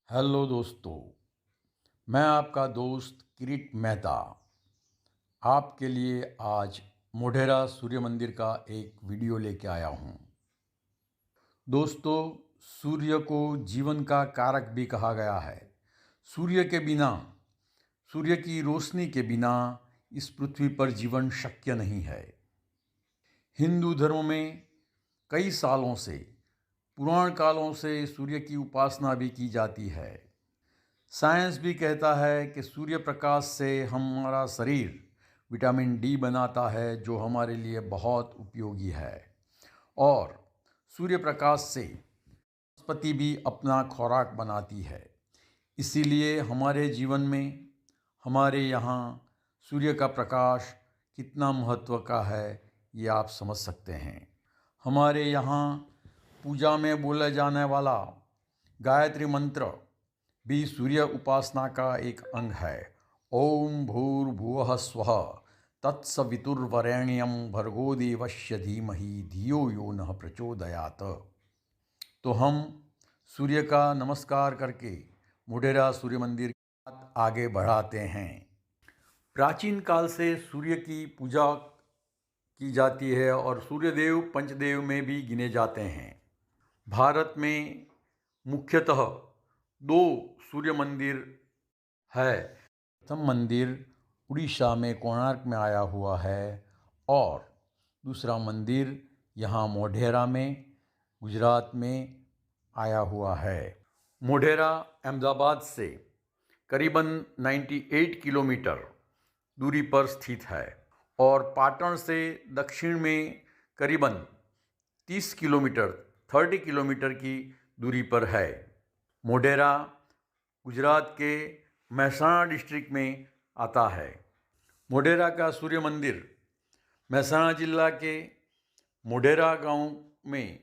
Hello दोस्तों। मैं आपका दोस्त किरीट मेहता आपके लिए आज मोढेरा सूर्य मंदिर का एक वीडियो लेके आया हूँ। दोस्तों, सूर्य को जीवन का कारक भी कहा गया है। सूर्य के बिना, सूर्य की रोशनी के बिना इस पृथ्वी पर जीवन शक्य नहीं है। हिंदू धर्म में कई सालों से, पुराण कालों से सूर्य की उपासना भी की जाती है। साइंस भी कहता है कि सूर्य प्रकाश से हमारा शरीर विटामिन डी बनाता है, जो हमारे लिए बहुत उपयोगी है। और सूर्य प्रकाश से वनस्पति भी अपना खुराक बनाती है। इसीलिए हमारे जीवन में, हमारे यहाँ सूर्य का प्रकाश कितना महत्व का है, ये आप समझ सकते हैं। हमारे यहाँ पूजा में बोला जाने वाला गायत्री मंत्र भी सूर्य उपासना का एक अंग है। ओम भूर्भुवः स्वः तत्सवितुर्वरेण्यं भर्गो देवस्य धीमहि धियो यो नः प्रचोदयात्। तो हम सूर्य का नमस्कार करके मोढेरा सूर्य मंदिर के साथ आगे बढ़ाते हैं। प्राचीन काल से सूर्य की पूजा की जाती है और सूर्यदेव पंचदेव में भी गिने जाते हैं। भारत में मुख्यतः दो सूर्य मंदिर है। प्रथम मंदिर उड़ीसा में कोणार्क में आया हुआ है और दूसरा मंदिर यहाँ मोढेरा में, गुजरात में आया हुआ है। मोढेरा अहमदाबाद से करीबन 98 किलोमीटर दूरी पर स्थित है और पाटन से दक्षिण में करीबन 30 किलोमीटर 30 किलोमीटर की दूरी पर है। मोढेरा गुजरात के महसाणा डिस्ट्रिक्ट में आता है। मोढेरा का सूर्य मंदिर महसाणा जिला के मोढेरा गांव में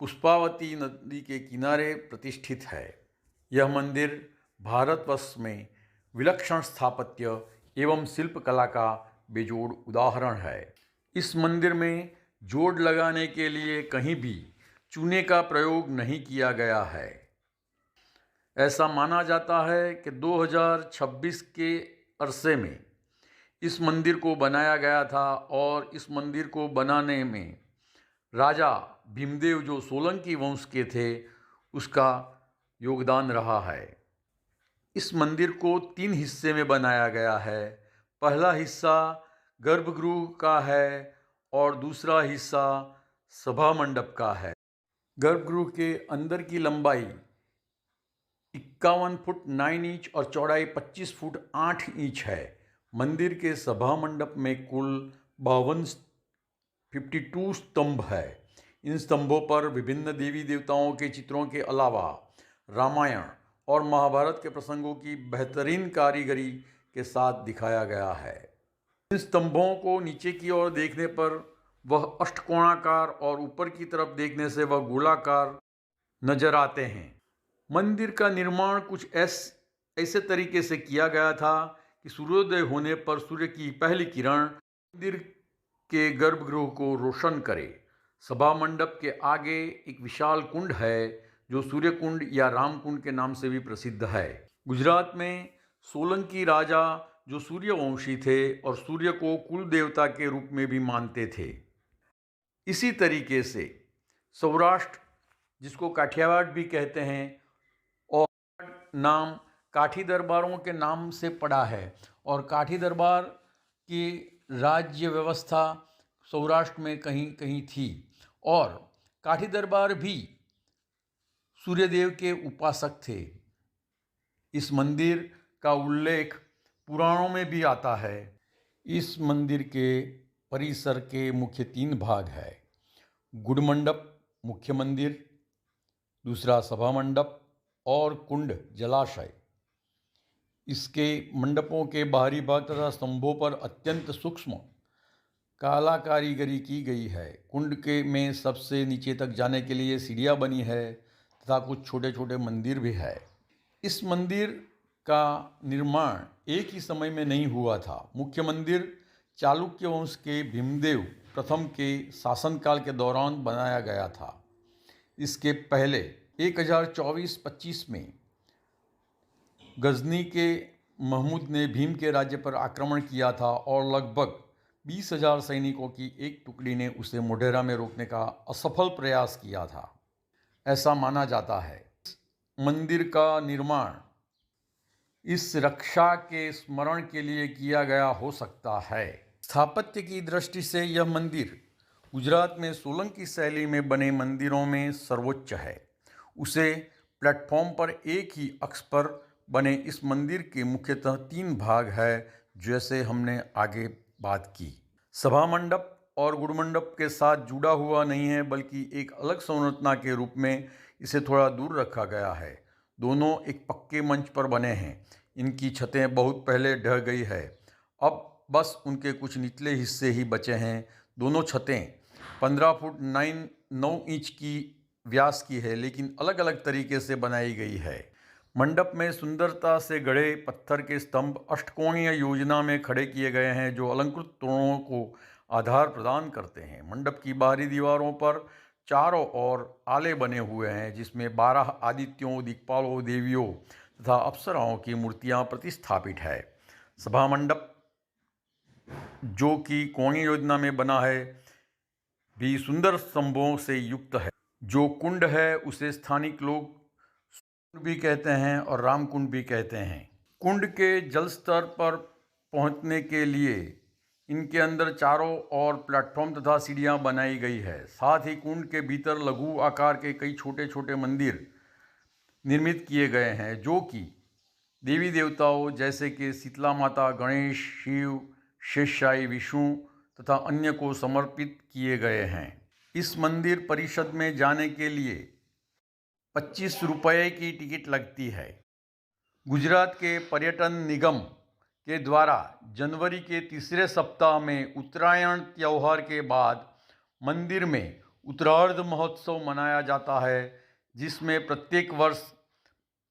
पुष्पावती नदी के किनारे प्रतिष्ठित है। यह मंदिर भारतवर्ष में विलक्षण स्थापत्य एवं शिल्पकला का बेजोड़ उदाहरण है। इस मंदिर में जोड़ लगाने के लिए कहीं भी चूने का प्रयोग नहीं किया गया है। ऐसा माना जाता है कि 2026 के अरसे में इस मंदिर को बनाया गया था और इस मंदिर को बनाने में राजा भीमदेव, जो सोलंकी वंश के थे, उसका योगदान रहा है। इस मंदिर को 3 हिस्से में बनाया गया है। पहला हिस्सा गर्भगृह का है और दूसरा हिस्सा सभा मंडप का है। गर्भगृह के अंदर की लंबाई 51 फुट 9 इंच और चौड़ाई 25 फुट 8 इंच है। मंदिर के सभा मंडप में कुल 52 स्तंभ है। इन स्तंभों पर विभिन्न देवी देवताओं के चित्रों के अलावा रामायण और महाभारत के प्रसंगों की बेहतरीन कारीगरी के साथ दिखाया गया है। इन स्तंभों को नीचे की ओर देखने पर वह अष्टकोणाकार और ऊपर की तरफ देखने से वह गोलाकार नजर आते हैं। मंदिर का निर्माण कुछ ऐसे तरीके से किया गया था कि सूर्योदय होने पर सूर्य की पहली किरण मंदिर के गर्भगृह को रोशन करे। सभा मंडप के आगे एक विशाल कुंड है, जो सूर्य कुंड या राम कुंड के नाम से भी प्रसिद्ध है। गुजरात में सोलंकी राजा, जो सूर्यवंशी थे और सूर्य को कुल देवता के रूप में भी मानते थे। इसी तरीके से सौराष्ट्र, जिसको काठियावाड़ भी कहते हैं, और नाम काठी दरबारों के नाम से पड़ा है और काठी दरबार की राज्य व्यवस्था सौराष्ट्र में कहीं कहीं थी और काठी दरबार भी सूर्यदेव के उपासक थे। इस मंदिर का उल्लेख पुराणों में भी आता है। इस मंदिर के परिसर के मुख्य 3 भाग है। गुड़ मंडप मुख्य मंदिर, दूसरा सभा मंडप और कुंड जलाशय। इसके मंडपों के बाहरी भाग तथा स्तंभों पर अत्यंत सूक्ष्म कला कारीगरी की गई है। कुंड के में सबसे नीचे तक जाने के लिए सीढ़ियाँ बनी है तथा कुछ छोटे छोटे मंदिर भी है। इस मंदिर का निर्माण एक ही समय में नहीं हुआ था। मुख्य मंदिर चालुक्य वंश के भीमदेव प्रथम के शासनकाल के दौरान बनाया गया था। इसके पहले 1024-25 में गजनी के महमूद ने भीम के राज्य पर आक्रमण किया था और लगभग 20,000 सैनिकों की एक टुकड़ी ने उसे मोढेरा में रोकने का असफल प्रयास किया था, ऐसा माना जाता है। मंदिर का निर्माण इस रक्षा के स्मरण के लिए किया गया हो सकता है। स्थापत्य की दृष्टि से यह मंदिर गुजरात में सोलंकी शैली में बने मंदिरों में सर्वोच्च है। उसे प्लेटफॉर्म पर एक ही अक्ष पर बने इस मंदिर के मुख्यतः 3 भाग है, जैसे हमने आगे बात की। सभा मंडप और गुड़ मंडप के साथ जुड़ा हुआ नहीं है, बल्कि एक अलग संरचना के रूप में इसे थोड़ा दूर रखा गया है। दोनों एक पक्के मंच पर बने हैं। इनकी छतें बहुत पहले ढह गई है, अब बस उनके कुछ निचले हिस्से ही बचे हैं। दोनों छतें 15 फुट 9 इंच की व्यास की है, लेकिन अलग अलग तरीके से बनाई गई है। मंडप में सुंदरता से गढ़े पत्थर के स्तंभ अष्टकोणीय योजना में खड़े किए गए हैं, जो अलंकृत तोरणों को आधार प्रदान करते हैं। मंडप की बाहरी दीवारों पर चारों ओर आले बने हुए हैं, जिसमें 12 आदित्यों, दिक्पालों, देवियों तथा अप्सराओं की मूर्तियां प्रतिस्थापित है। सभा मंडप, जो कि कोणीय योजना में बना है, भी सुंदर स्तंभों से युक्त है। जो कुंड है उसे स्थानिक लोग कुंड भी कहते हैं और रामकुंड भी कहते हैं। कुंड के जल स्तर पर पहुंचने के लिए इनके अंदर चारों ओर प्लेटफॉर्म तथा सीढ़ियां बनाई गई है। साथ ही कुंड के भीतर लघु आकार के कई छोटे छोटे मंदिर निर्मित किए गए हैं, जो कि देवी देवताओं जैसे कि शीतला माता, गणेश, शिव, शेषशाही, विष्णु तथा अन्य को समर्पित किए गए हैं। इस मंदिर परिषद में जाने के लिए 25 रुपये की टिकट लगती है। गुजरात के पर्यटन निगम के द्वारा जनवरी के तीसरे सप्ताह में उत्तरायण त्यौहार के बाद मंदिर में उत्तरार्ध महोत्सव मनाया जाता है, जिसमें प्रत्येक वर्ष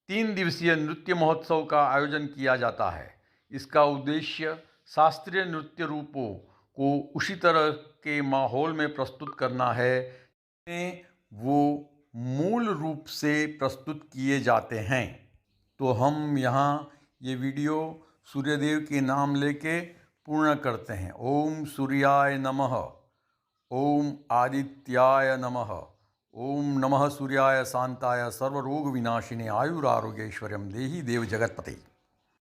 3 दिवसीय नृत्य महोत्सव का आयोजन किया जाता है। इसका उद्देश्य शास्त्रीय नृत्य रूपों को उसी तरह के माहौल में प्रस्तुत करना है जिसमें वो मूल रूप से प्रस्तुत किए जाते हैं। तो हम यहाँ ये वीडियो सूर्यदेव के नाम लेके पूर्ण करते हैं। ओम सूर्याय नमः, ओम आदित्याय नमः, ओम नमः सूर्याय शांताय सर्वरोग विनाशिने आयुरारोग्यैश्वर्यं देहि देव जगत्पते।